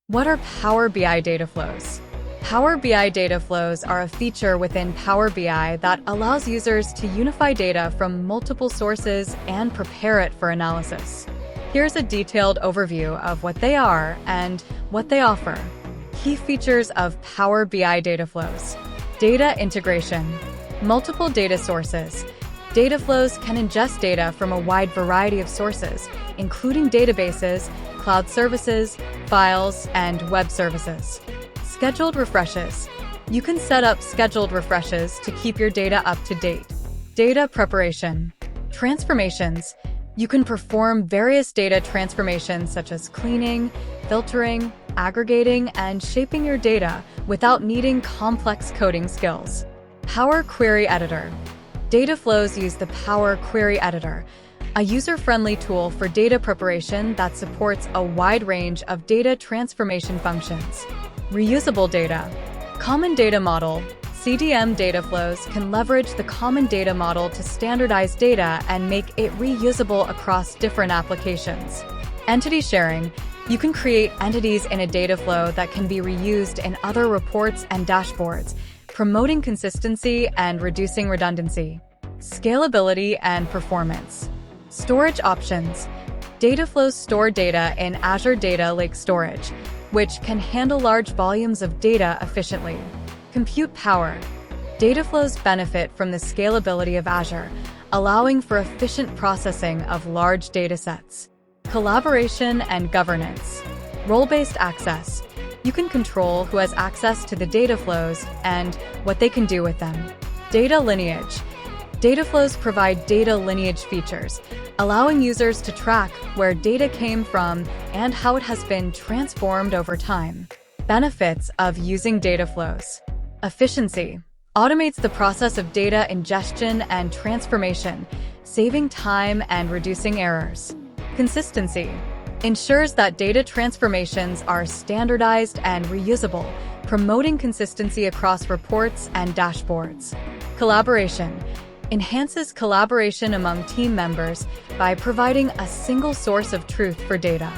What are Power BI data flows? Power BI data flows are a feature within Power BI that allows users to unify data from multiple sources and prepare it for analysis. Here's a detailed overview of what they are and what they offer. Key features of Power BI data flows. Data integration. Multiple data sources. Data flows can ingest data from a wide variety of sources, including databases, cloud services, files, and web services. Scheduled refreshes. You can set up scheduled refreshes to keep your data up to date. Data preparation. Transformations. You can perform various data transformations such as cleaning, filtering, aggregating, and shaping your data without needing complex coding skills. Power Query Editor. Data flows use the Power Query Editor, a user-friendly tool for data preparation that supports a wide range of data transformation functions. Reusable data. Common Data Model. CDM data flows can leverage the Common Data Model to standardize data and make it reusable across different applications. Entity sharing. You can create entities in a data flow that can be reused in other reports and dashboards, promoting consistency and reducing redundancy. Scalability and performance. Storage options. Data flows store data in Azure Data Lake Storage, which can handle large volumes of data efficiently. Compute power. Data flows benefit from the scalability of Azure, allowing for efficient processing of large datasets. Collaboration and governance. Role-based access. You can control who has access to the data flows and what they can do with them. Data lineage. Data flows provide data lineage features, allowing users to track where data came from and how it has been transformed over time. Benefits of using data flows. Efficiency. Automates the process of data ingestion and transformation, saving time and reducing errors. Consistency. Ensures that data transformations are standardized and reusable, promoting consistency across reports and dashboards. Collaboration. Enhances collaboration among team members by providing a single source of truth for data.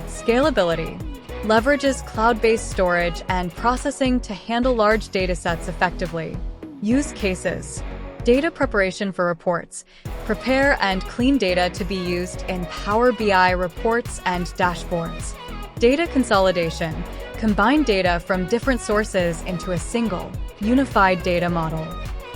Scalability. Leverages cloud-based storage and processing to handle large datasets effectively. Use cases. Data preparation for reports. Prepare and clean data to be used in Power BI reports and dashboards. Data consolidation. Combine data from different sources into a single, unified data model.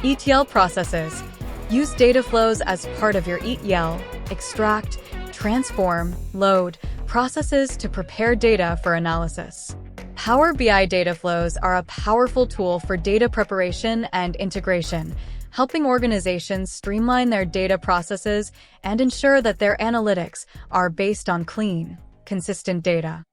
ETL processes. Use data flows as part of your ETL, extract, transform, load processes to prepare data for analysis. Power BI data flows are a powerful tool for data preparation and integration, helping organizations streamline their data processes and ensure that their analytics are based on clean, consistent data.